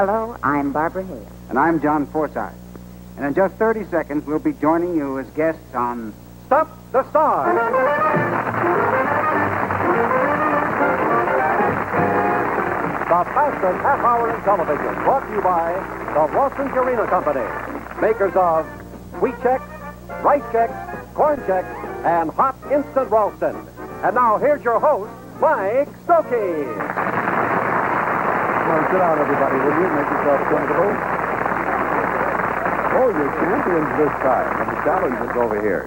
Hello, I'm Barbara Hale. And I'm John Forsythe. And in just 30 seconds, we'll be joining you as guests on Stump the Stars. The fastest half hour in television, brought to you by the Ralston Purina Company, makers of Wheat Chex, Rice Chex, Corn Chex, and Hot Instant Ralston. And now here's your host, Mike Stokey. Well, sit down, everybody, will you? Make yourself comfortable. Oh, you're champions this time, and the challenge is over here.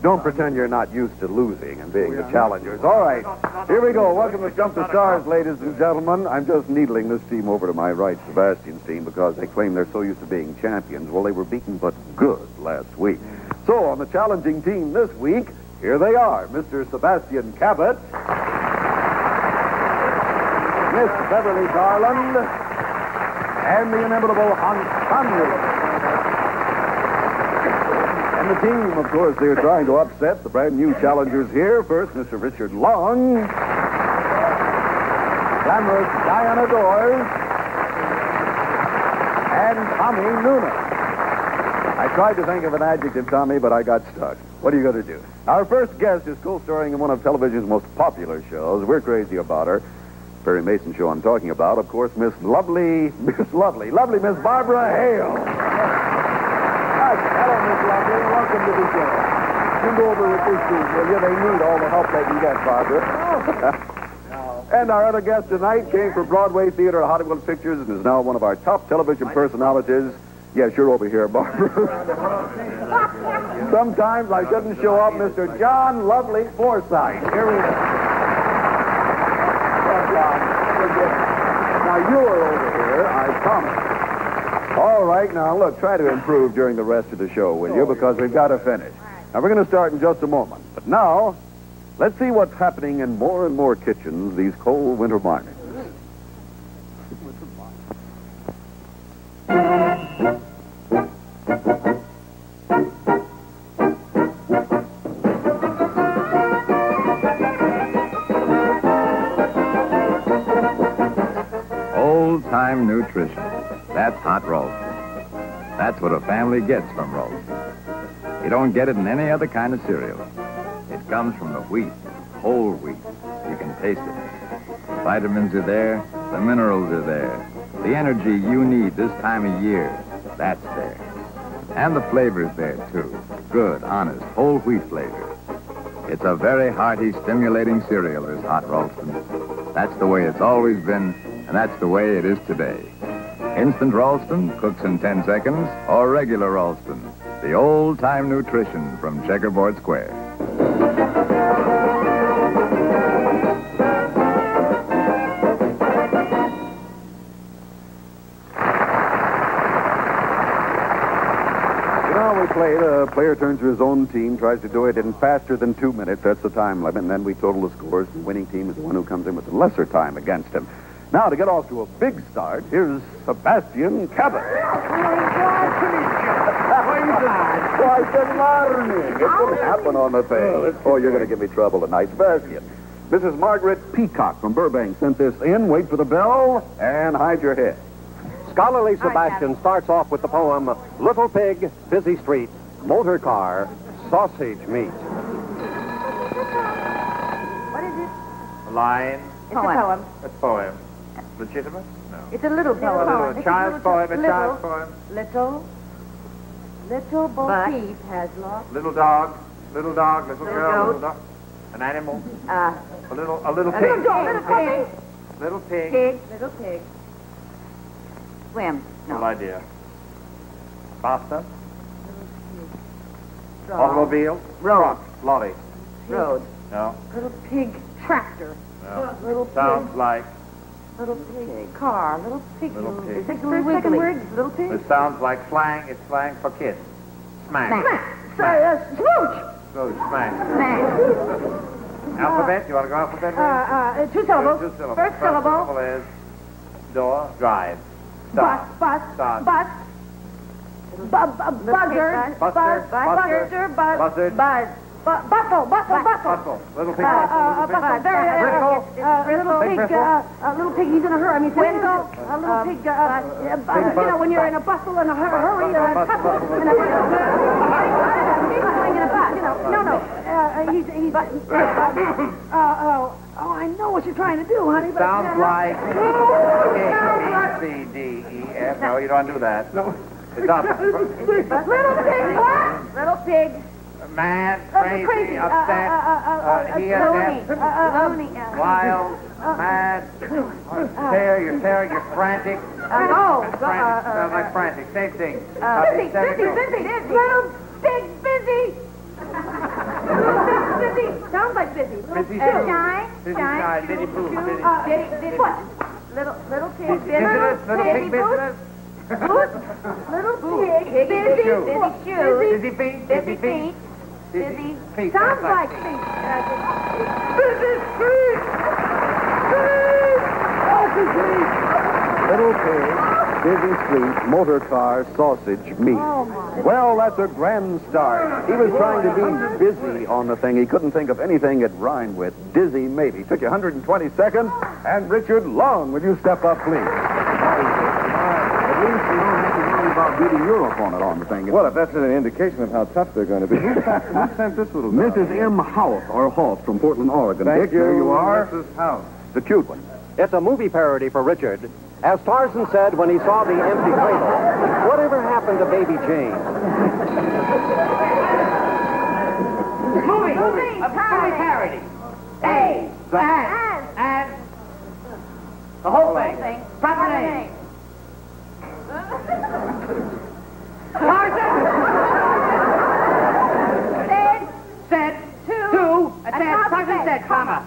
Don't pretend you're not used to losing and being the challengers. All right, here we go. Welcome to Stump the Stars, ladies and gentlemen. I'm just needling this team over to my right, Sebastian's team, because they claim they're so used to being champions. Well, they were beaten but good last week. So, on the challenging team this week, here they are, Mr. Sebastian Cabot, Miss Beverly Garland, and the inimitable Conried. And the team, of course, they're trying to upset the brand new challengers here. First, Mr. Richard Long, glamorous Diana Dors, and Tommy Noonan. I tried to think of an adjective, Tommy, but I got stuck. What are you going to do? Our first guest is co-starring in one of television's most popular shows. We're crazy about her. Perry Mason show I'm talking about, of course, Miss Barbara Hale. Hello, Miss Lovely. Welcome to the show. You go over with this group, will you? They need all the help they can get, Barbara. And our other guest tonight came from Broadway Theater, Hollywood Pictures, and is now one of our top television personalities. Yes, you're over here, Barbara. Sometimes I shouldn't show up, Mr. John Lovely Forsythe. Here he is. Now, you are over here, I promise. All right, now, look, try to improve during the rest of the show, will you? Because we've got to finish. Now, we're going to start in just a moment. But now, let's see what's happening in more and more kitchens these cold winter mornings. Old-time nutrition. That's hot Ralston. That's what a family gets from Ralston. You don't get it in any other kind of cereal. It comes from the wheat, whole wheat. You can taste it. The vitamins are there. The minerals are there. The energy you need this time of year, that's there. And the flavor's there, too. Good, honest, whole wheat flavor. It's a very hearty, stimulating cereal, is hot Ralston. That's the way it's always been, and that's the way it is today. Instant Ralston cooks in 10 seconds, or regular Ralston, the old-time nutrition from Checkerboard Square. We played. A player turns to his own team, tries to do it in faster than 2 minutes. That's the time limit, and then we total the scores. The winning team is the one who comes in with the lesser time against him. Now, to get off to a big start, here's Sebastian Cabot. Why, good morning. It didn't happen on the thing. Oh, you're going to give me trouble tonight, Sebastian. Mrs. Margaret Peacock from Burbank sent this in. Wait for the bell and hide your head. Scholarly Sebastian starts off with the poem, Little Pig, Busy Street, Motor Car, Sausage Meat. What is it? A line. It's a poem. A poem. Legitimate? No. It's a little poem. A child's poem. A child's poem. Little Bo Peep has lost. Little dog. Little dog. Little girl. goat. Little dog. An animal. A little pig. little pig. Little pig. Little pig. Swim. No. Good idea. Pasta. Straw. Automobile. Road. Truck. Lorry. Road. No. Little pig tractor. No. Little pig. Sounds like. Little pig car. Little pig. Little pig. Is it the second word? Little pig. It sounds like slang. It's slang for kids. Smack. Smooch. So smack. Smack. Alphabet. You want to go alphabet? 2 syllables. Two syllables. First syllable. is door. Drive. Bus. Start. Bus. Buzzard. Buster. Buzzard. Buzz. Bustle. Bustle. Little pig. Bustle. Little pig, he's in a hurry. I mean, Whistle. a little pig, you know, when you're in a bustle and a hurry, and a tussle, and a... He's going in a bus, you know. No. He's... Oh, I know what you're trying to do, honey, but... Sounds like A, B, C, D, E, F. No, you don't do that. No. It's up. Little pig, what? Little pig. Mad, crazy, upset, he has Loony. wild, mad, you're frantic. Sounds like frantic. Same thing. Busy. Little pig, busy. Busy. Sounds like busy. Busy Shy. Diddy boo. Diddy. What? Little pig. Little pig business. Little pig, busy. Busy feet. Busy feet. Busy. Feet. Sounds like feet. Little pig, busy street, motor car, sausage, meat. Well, that's a grand start. He was trying to be busy on the thing. He couldn't think of anything it rhymed with. Dizzy, maybe. Took you 120 seconds. And Richard Long, would you step up, please? At least you don't have to worry about beating your opponent on the thing. Well, if that's an indication of how tough they're going to be. Who sent this little girl? Mrs. M. House from Portland, Oregon. Thank Dick, there you, you are. Mrs. House. The cute one. It's a movie parody for Richard. As Tarzan said when he saw the empty cradle, whatever happened to baby Jane? Movie parody. A. And. The whole thing. Proper name. Said. To. Tarzan said, comma.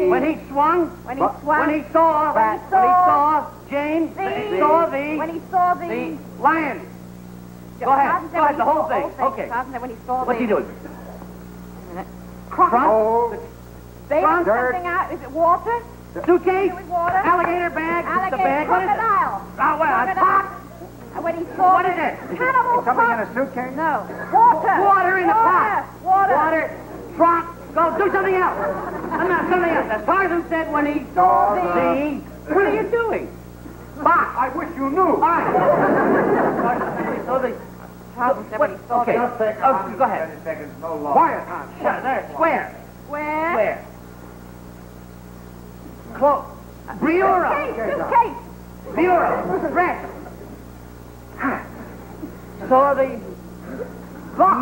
When he swung, when he saw Jane, he saw the lion. Go ahead, the whole thing. Okay. What's he doing? Crunk. Baby, Crunk. something out. Is it water? Suitcase, Water. alligator bag, the bag. What is it? Crocodile. Oh, well, a pot. And when he saw What is it? Cannibal Something in pot. a suitcase? No. Water. Water in the pot. Water. Trunk. Go do something else. Something else. As Tarzan said when he saw the... What are you doing? Box. I wish you knew. All right. So the... Tarzan said when he saw Okay. the... Go ahead. 30 seconds, no longer. Quiet, Hans. Shut there. Square. Where? Close. Bureau. Suitcase. Bureau. Dress. Saw the...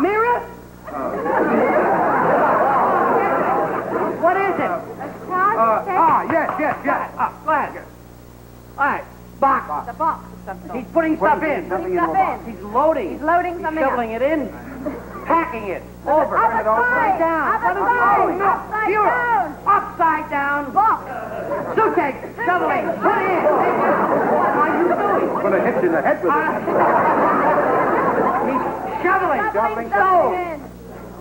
Mirror? What is it? Yes. Go ahead. All right. Box. The box of some sort. He's putting stuff in. Putting stuff in. He's loading. He's loading something up. Shoveling it in. Packing it. Over. Other side. Down. Other What is side. going on? Upside Bureau. down. Upside down. Box. Suitcase. Shoveling. Put in. What are you doing? I'm going to hit you in the head with it. He's shoveling. Shoveling So. something in.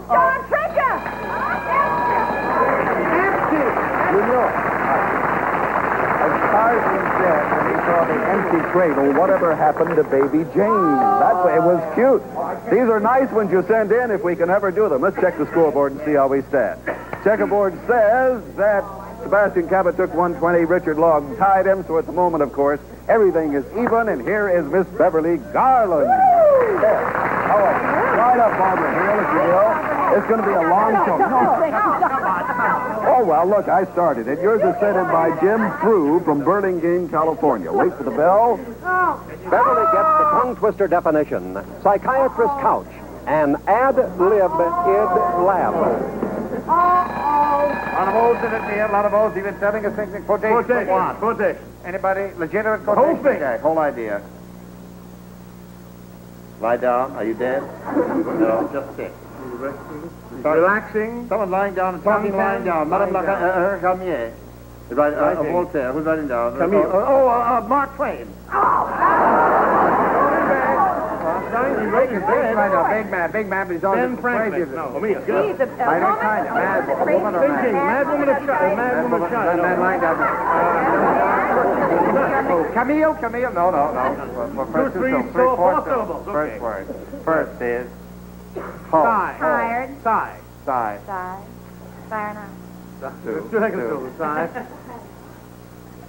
John Treasure. Empty. You know, as Tarzan said when he saw the empty cradle, whatever happened to baby Jane? That's why it was cute. These are nice ones you send in if we can ever do them. Let's check the scoreboard and see how we stand. Checkerboard says that Sebastian Cabot took 120, Richard Long tied him, so at the moment, of course, everything is even, and here is Miss Beverly Garland. Yeah. All right. Right up, Barbara Hale, if you will. It's going to be a long show. Oh, well, look, I started it. Yours is sent in by Jim Frew from Burlingame, California. Wait for the bell. Beverly gets the tongue twister definition. Psychiatrist couch. An ad lib id lab. A lot of oaths in it, dear. A lot of oaths. Even telling us things in quotation. Quotation. Anybody? Legitimate quotation? Whole thing. Okay, whole idea. Lie down. Are you dead? No, just sit. Relaxing. Someone lying down and talking lying down. Madame Camille. Voltaire. Who's writing down? Camille. Mark Twain. Right now, big man, but he's always Ben Franklin. crazy. No, me. He's a Minor kind of mad woman or man? Mad woman or child? Mad woman or child? Man like that. Camille? No. Well, first Two, three, syllables, four four syllables. First Okay. word. First is Sigh. tired. Sigh. sigh. Sigh. Sayonara. Two seconds syllable. Sigh.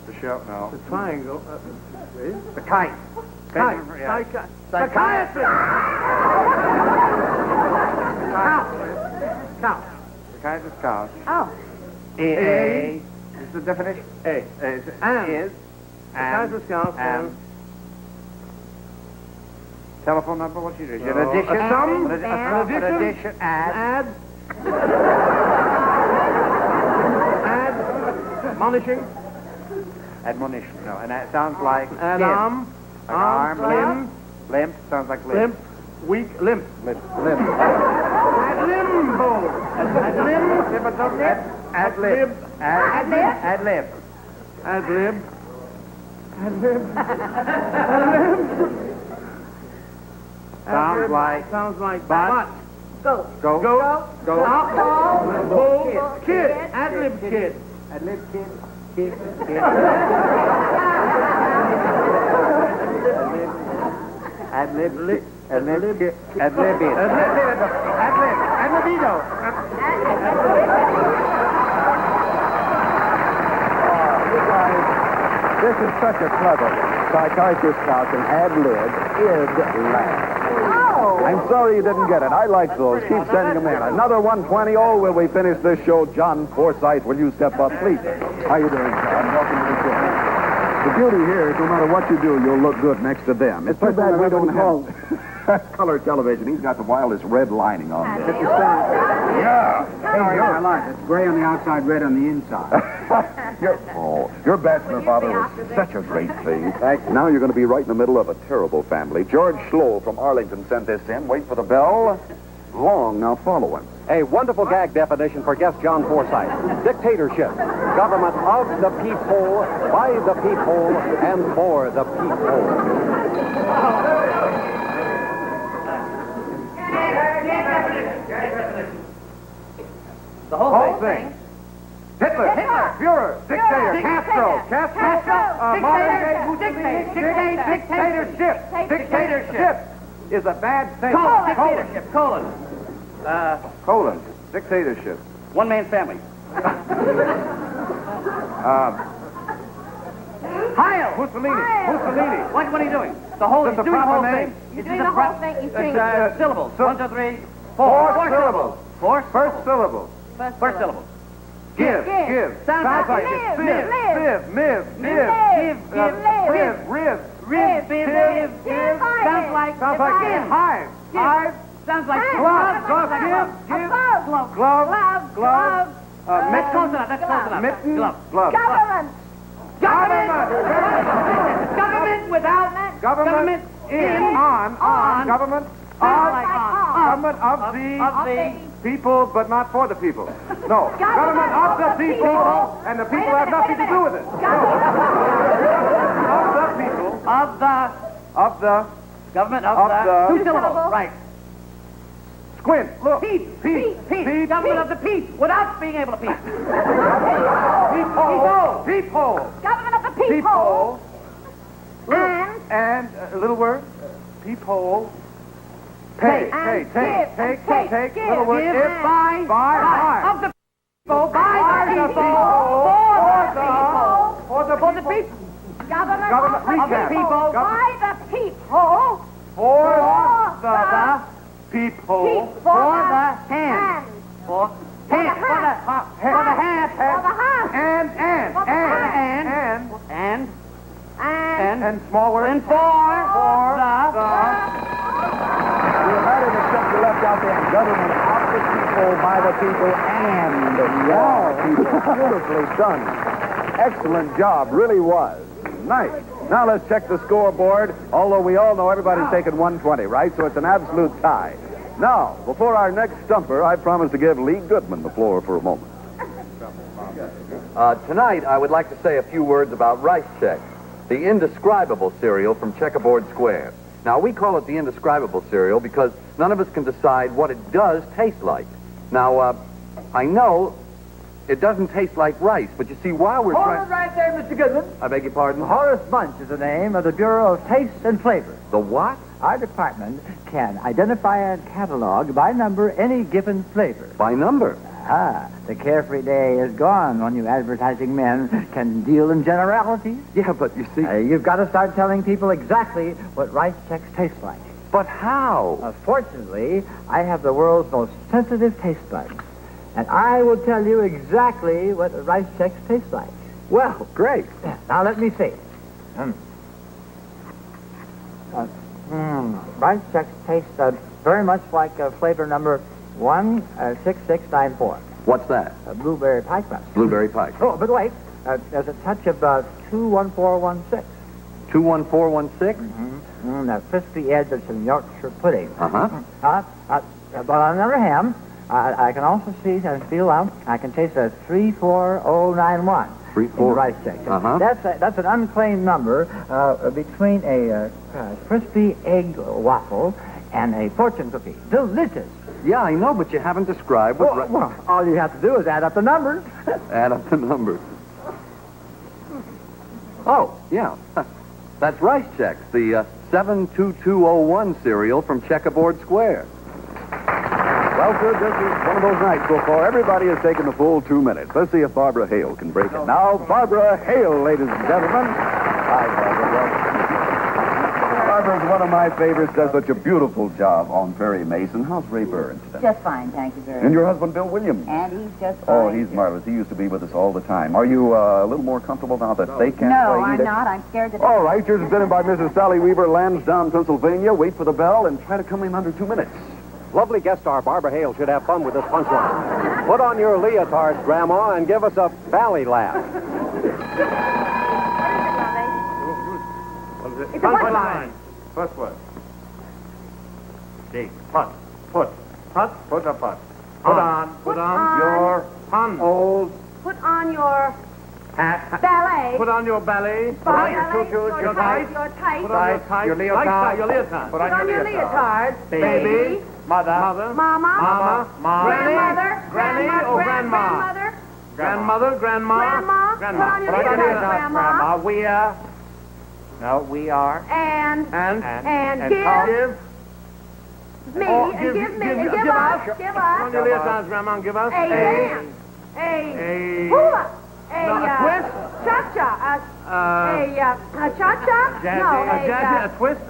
The show, no. The triangle. The kite. Kite. Yeah. Psychiatrist. Couch. The kite is couch. Oh. A. Is the definition? A. Is. And. Psychiatrist couch. And. Telephone number, what's your addition? No. An addition? A sum? An addition? Add. Admonishing. Admonition, no. And that sounds like An limp. arm. Like arm, limb. Limp, sounds like limp. Limp. Weak. Limp. Limp. Ad limbo. Ad limb. Ad lib. Ad lib. Ad lib. Ad lib. Sounds like But. Go. go. Outlaw. Bull. Kid. Ad lib kid. Ad lib kid. Ad lib. Ad lib. Ad lib. Ad libido. This is such a clever psychiatrist couch and ad-lib id-lab. Oh. I'm sorry you didn't get it. I like those. Keep sending them in. Another 120. Oh, will we finish this show? John Forsythe, will you step up, please? How you doing, John? Welcome to the show. The beauty here is no matter what you do, you'll look good next to them. It's too bad we don't have color television. He's got the wildest red lining on there. Yeah. Sorry, I like it. It's gray on the outside, red on the inside. Your bachelor father was such a great thing. Now you're going to be right in the middle of a terrible family. George Schloll from Arlington sent this in. Wait for the bell. Long, now follow him. A wonderful gag definition for guest John Forsythe. Dictatorship. Government of the peephole, by the peephole, and for the peephole. The whole thing. Hitler. Führer. Dictator. Castro. Dictatorship. Dictatorship is a bad thing. Dictatorship. Colon. Dictatorship. One man family. Hale. Mussolini. What are you doing? The whole. That's He's the doing the whole proper thing. name. You're doing the whole thing. He's doing Syllables. So- 1, 2, 3, 4 4 syllables. First syllable. First syllable. Give. Sounds like it. Live. Miv. Rib. Sounds like Hive. Sounds like Glove. That's close enough. Mitten. Glove. Government. Government without Government on. Government Government of the people, but not for the people. No. Government of the people, and the people have nothing to do with it. Of the people. Of the government of of the- two syllables. Right. Squint. Look. Peep. Government of the peep without being able to peep. Peep-hole. Government of the people. And a little word. Peep-hole. Take. Little word. Give, If, by. Of the people, by the people, for the people. Government Government of the recap. people. By the peephole. For the the peep-hole. for the hand. For the hand. And small word. And for the You heard it except you left out the government of the people, by the people, and the people. Beautifully done. Excellent job, really was. Nice. Now let's check the scoreboard, although we all know everybody's taken 120, right? So it's an absolute tie. Now, before our next stumper, I promised to give Lee Goodman the floor for a moment. Tonight, I would like to say a few words about Rice Chex, the indescribable cereal from Checkerboard Square. Now, we call it the indescribable cereal because none of us can decide what it does taste like. Now, I know it doesn't taste like rice, but you see, while we're Hold trying... it right there, Mr. Goodman. I beg your pardon? Horace Bunch is the name of the Bureau of Taste and Flavor. The what? Our department can identify and catalog by number any given flavor. By number. The carefree day is gone when you advertising men can deal in generalities. Yeah, but you see... You've got to start telling people exactly what Rice Chex tastes like. But how? Fortunately, I have the world's most sensitive taste buds. And I will tell you exactly what a Rice Chex tastes like. Well, great. Now, let me see. Rice Chex tastes very much like flavor number 16694. What's that? Blueberry pie crust. Blueberry pie. Oh, but wait. There's a touch of 21416. 21416? The crispy edge of some Yorkshire pudding. Uh-huh. But on the other hand, I can also see and feel out. I can taste a 34091. 34. Rice Chex. Uh-huh. That's an unclaimed number between a crispy egg waffle and a fortune cookie. Delicious. Yeah, I know, but you haven't described what... Well, all you have to do is add up the numbers. Add up the numbers. Oh, yeah. That's Rice Chex, the 72201 cereal from Checkerboard Square. Well, sir, this is one of those nights before everybody has taken the full 2 minutes. Let's see if Barbara Hale can break it. Now, Barbara Hale, ladies and gentlemen. Hi, Barbara. Barbara's one of my favorites, does such a beautiful job on Perry Mason. How's Ray Burns today? Just fine, thank you very much. And your husband, Bill Williams? And he's just fine. Oh, he's marvelous. He used to be with us all the time. Are you a little more comfortable now that they can't No, play I'm either? not. I'm scared to death. All right, yours is presented by Mrs. Sally Weaver, Lansdowne, Pennsylvania. Wait for the bell and try to come in under 2 minutes. Lovely guest star Barbara Hale should have fun with this punchline. Put on your leotards, Grandma, and give us a valley laugh. It's a punchline. First word. Dig. Put. Put. Put. Put a put. Put on. Put on your old Put on your hat. ballet. Put on your ballet. Ballet, Your tights. Your tights. Put on your tights. Your leotard. Your leotard. Put on your leotard. Baby. Mother. Mama. Mama. Grandmother. Granny or grandma? Grandmother. Grandmother. Grandma. Put on your leotard, Grandma. We are. No, we are. And Give. me. Oh, And give- give me. give- And give give us. us. Give Put on us. your leotards, Grandma, and give us A dance. A hula. a twist. Cha-cha. A cha-cha? Jazzy, No, a jazzy, a twist, a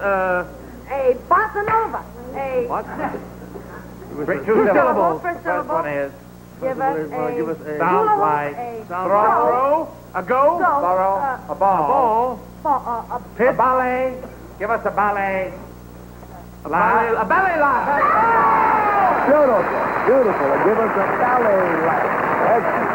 bossa nova. A what? Two syllables. First First syllable. one is. Give us a Sounds hula like. a Throw. A go. Throw. A ball. A Pit. A ballet. Give us a ballet. A ballet line. Beautiful. And give us a ballet laugh. Excellent.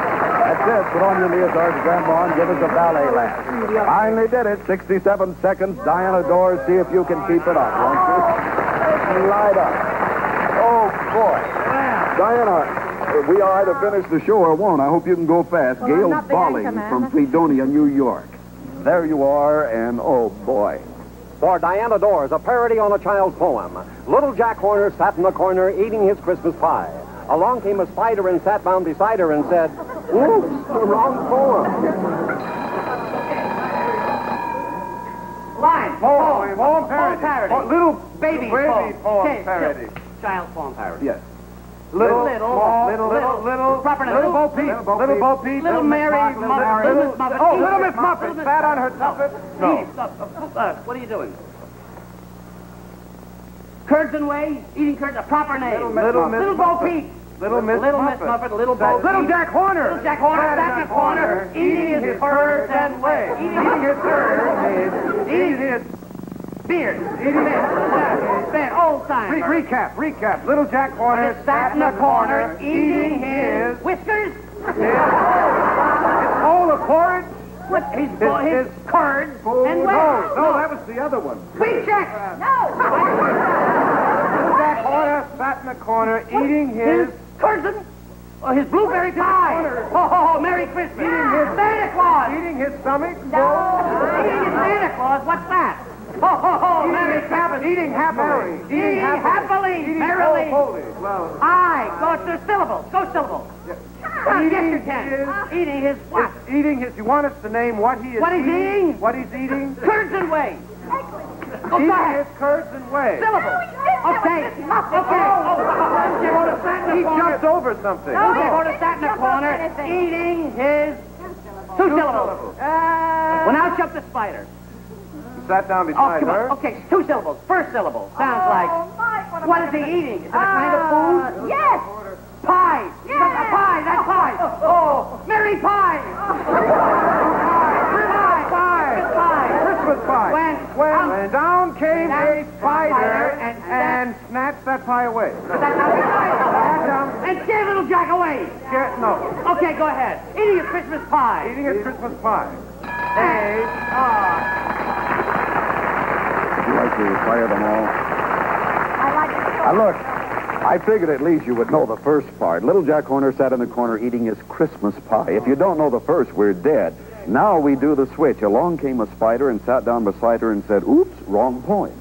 That's it. Put on your leotards, Grandma, and give us a ballet laugh. Finally did it. 67 seconds. Diana Dors, see if you can keep it up, won't you? Light up. Oh, boy. Diana, we are to finish the show or won't. I hope you can go fast. Well, I'm Gail not the Bolling anchor man. from Fredonia, New York. There you are, and oh, boy. For Diana Dors, a parody on a child's poem. Little Jack Horner sat in the corner eating his Christmas pie. Along came a spider and sat down beside her and said, "Oops, the wrong poem." Line. Poem parody. Little baby Baby poem Okay, parody. Child poem parody. Yes. Little Proper name. Little Bo Peep. Little Bo Peep. Little Mary Muffet. Little Miss Muffet. Oh, Little Miss Muffet. Sat on her tuffet. No. What are you doing? Curds and whey, eating curds, a proper name. Little Miss Little Bo Muffet. Peep. Little Miss Muffet, Little Bo Peep. Little Jack Horner. Little Jack Horner sat in the corner, eating his curds and whey. Eating his curds. Eating his beard. Beard. Old time. Recap. Little Jack Horner Sat in the corner, eating his whiskers. bowl of porridge. With his curds and whey. No, that was the other one. Quick check. Little Jack Horner sat in the corner eating his curds and his blueberry pie. Oh, Merry Christmas. Eating his Santa Claus. eating his stomach. Eating his Santa Claus. What's that? Merry Cabot. Eating happily. Eating happily. Eating Merrily. wholly. Well, I. Go to syllables. Go syllables. Yes, you can. Eating his what? Eating his. You want us to name what he is What he's eating? What he's eating? Curds and whey. Go Eating ahead. his curds and whey. Syllables. Okay. He jumps over something. Okay, go to that in the corner. Eating his... Two syllables. Well, now jump the spider. He sat down Oh, beside come her. on. Okay, two syllables. First syllable. Sounds like... What is he eating? Is it a kind of food? Yes. Pie. Yes. Pie. That's pie. Oh, Mary Pie. Christmas pie. When down came a spider and snatched that pie away. And scare little Jack away. No. Okay, go ahead. Eating his Christmas pie. Eating his Christmas pie. Would you like to fire them all? I like it. Now, look, I figured at least you would know the first part. Little Jack Horner sat in the corner eating his Christmas pie. If you don't know the first, we're dead. Now we do the switch. Along came a spider and sat down beside her and said, oops, wrong point.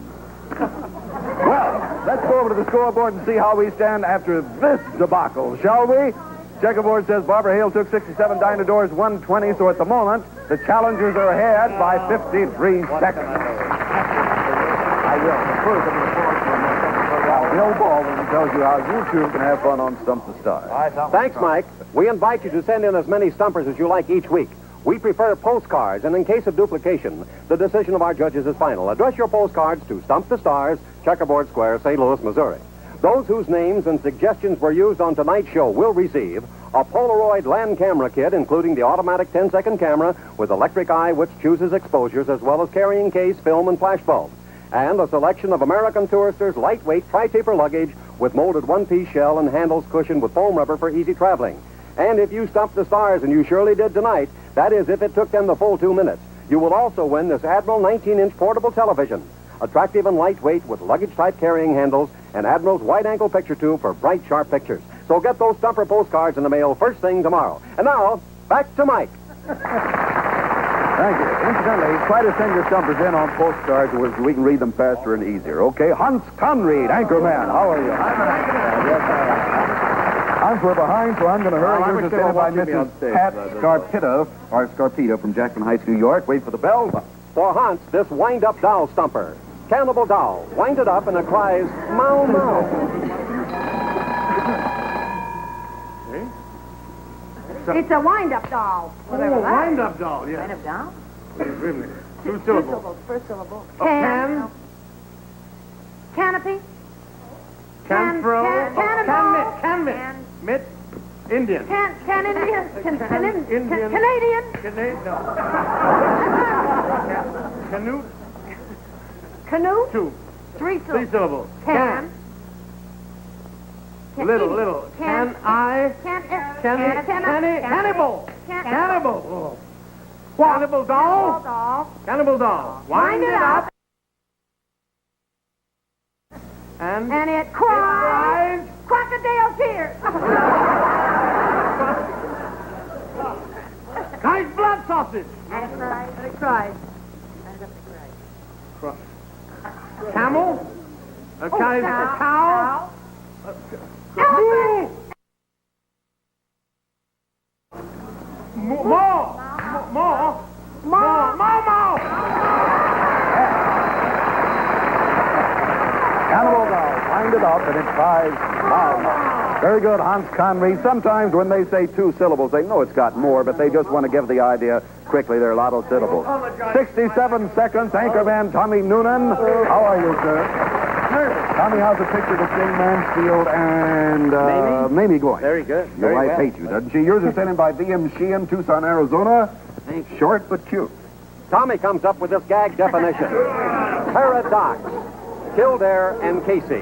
Well, let's go over to the scoreboard and see how we stand after this debacle, shall we? Checkerboard says Barbara Hale took 67, Dinah Dors 120, so at the moment, the challengers are ahead by 53 seconds. I will. First, I'm going to pause for a minute. Bill Baldwin tells you how you two can have fun on Stump the Stars. Thanks, Mike. We invite you to send in as many stumpers as you like each week. We prefer postcards, and in case of duplication, the decision of our judges is final. Address your postcards to Stump the Stars, Checkerboard Square, St. Louis, Missouri. Those whose names and suggestions were used on tonight's show will receive a Polaroid land camera kit, including the automatic 10-second camera with electric eye which chooses exposures, as well as carrying case, film, and flash bulbs, and a selection of American Tourister's lightweight tri-taper luggage with molded one-piece shell and handles cushioned with foam rubber for easy traveling. And if you stumped the stars, and you surely did tonight, that is, if it took them the full 2 minutes, you will also win this Admiral 19-inch portable television. Attractive and lightweight with luggage-type carrying handles and Admiral's wide-angle picture tube for bright, sharp pictures. So get those stumper postcards in the mail first thing tomorrow. And now, back to Mike. Thank you. Incidentally, try to send your stumpers in on postcards so we can read them faster and easier. Okay, Hans Conried, Anchorman. How are you? I'm an Anchorman. Yes, I am. We're behind, so I'm going to hurry. Here's a stand by Mrs. Pat Scarpita from Jackson Heights, New York. Wait for the bell. For Hans, this wind-up doll stumper. Cannibal doll, wind it up and it cries, meow, meow. It's a wind-up doll. Whatever that is. Wind-up doll, yes. Wind-up doll? Really? Two Two syllables. syllables. First syllable. Can. Canopy. Canfro. Cannonball. Can mitt. Indian. Canadian. Indian. Canadian. No. Canute. Canoe. Two. Three Three syllables. syllables. Can. Little. Can I? Cannibal. Cannibal. Cannibal doll. Cannibal doll. Wind it up. And it cries. Crocodile tears. nice blood sausage. And it cries. Camel. A cow. Elephant. More. Cannibal doll, wind it up and it cries, wow. Very good, Hans Conried. Sometimes when they say two syllables, they know it's got more, but they just want to give the idea quickly. They're a lot of syllables. 67 seconds, Anchorman Tommy Noonan. How are you, sir? Tommy, how's the picture between Mansfield and Mamie going? Very good. Your wife hates you, doesn't she? Yours is sent in by V.M. Sheehan, Tucson, Arizona. Short but cute. Tommy comes up with this gag definition. Paradox. Kildare and Casey.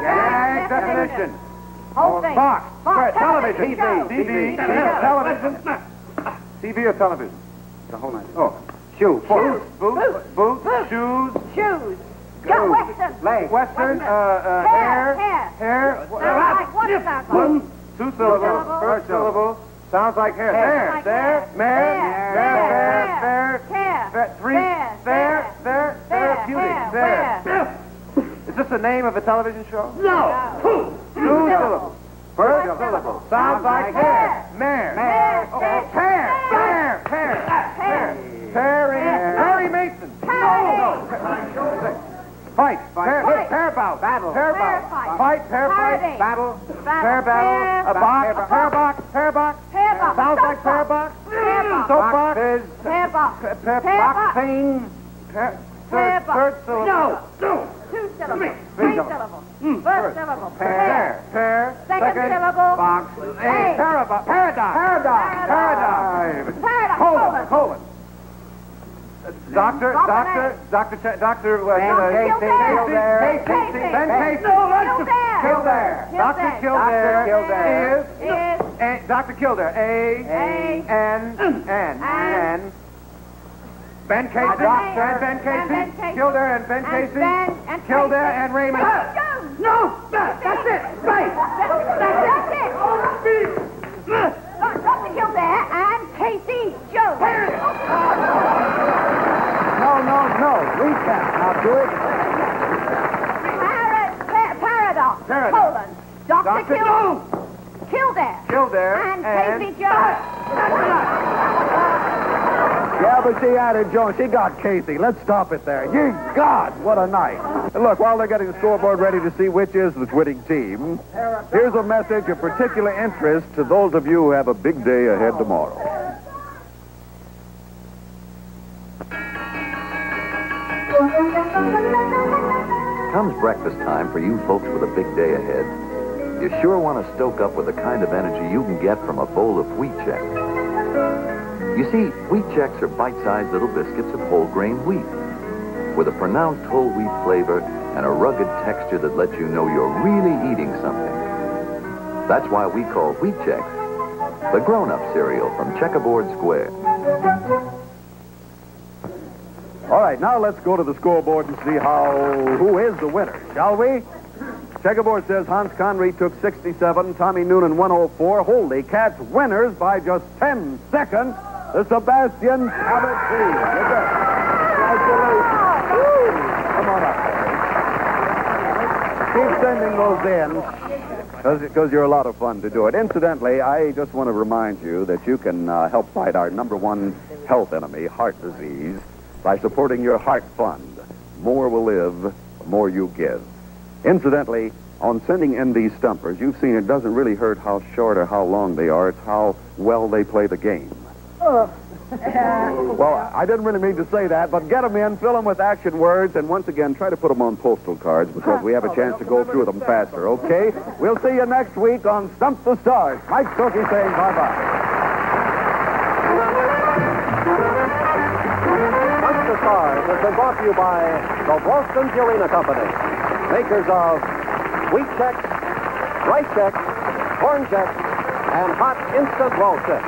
Gag definition. Whole thing. Box. Television. TV. Television. TV or television? The whole night. Oh. Shoe. Boots. Shoes. Shoes. Go Western. Western. Hair. What is that? Two syllables. First syllable. Sounds like hair. There. Mare. Three. There. Computing. There. Is this the name of a television show? No. Two syllables. First syllable. Sounds like hair. Mare. Mare. Oh, pear. Pear. Pear. Perry Mason. No. Fight. Pair bout. Battle. Pair bout. Fight. Pair fight. Battle. Pair battle. A box. Pair box. Pair box. Sounds like pair box. Soap box. Pair box. Boxing. Third syllable. No. Two syllables. Three syllables. First syllable. Pair. Second syllable. Box. Paradox. Paradigm. Colon. Doctor. Kildare. Dr. Kildare is Dr. Kildare. A-N. Ben Casey. Ben Casey. Kildare and Ben Casey. Kildare and Raymond. No. That's it. Right. That's it. Dr. Kildare and Casey Jones. No. Recap. Now do it. Paradox. Colon. Dr. Kildare. And Casey Jones. Yeah, but she added Jones. She got Casey. Let's stop it there. Ye God, what a night. And look, while they're getting the scoreboard ready to see which is the winning team, here's a message of particular interest to those of you who have a big day ahead tomorrow. Comes breakfast time for you folks with a big day ahead. You sure want to stoke up with the kind of energy you can get from a bowl of Wheat Checks. You see, Wheat Checks are bite-sized little biscuits of whole grain wheat with a pronounced whole wheat flavor and a rugged texture that lets you know you're really eating something. That's why we call Wheat Checks the grown-up cereal from Checkerboard Square. All right, now let's go to the scoreboard and see who is the winner, shall we? Checkerboard says Hans Conried took 67, Tommy Noonan 104. Holy cats, winners by just 10 seconds. The Sebastian Cabot team. Congratulations. Come on up. Keep sending those in because you're a lot of fun to do it. Incidentally, I just want to remind you that you can help fight our #1 health enemy, heart disease, by supporting your heart fund. More will live, the more you give. Incidentally, on sending in these stumpers, you've seen it doesn't really hurt how short or how long they are. It's how well they play the game. Well, I didn't really mean to say that, but get them in, fill them with action words, and once again, try to put them on postal cards because we have a chance to go through them faster, okay? We'll see you next week on Stump the Stars. Mike Stokey saying bye-bye. Stump the Stars has been brought to you by the Ralston Purina Company, makers of Wheat Checks, Rice Checks, Corn Checks, and Hot Instant Ralston.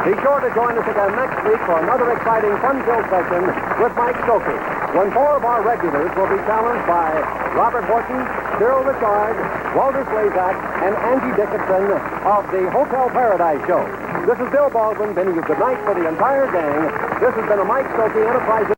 Be sure to join us again next week for another exciting fun-filled session with Mike Stokey, when 4 of our regulars will be challenged by Robert Horton, Cyril Richard, Walter Slazak, and Angie Dickinson of the Hotel Paradise Show. This is Bill Baldwin bidding you good night for the entire gang. This has been a Mike Stokey Enterprises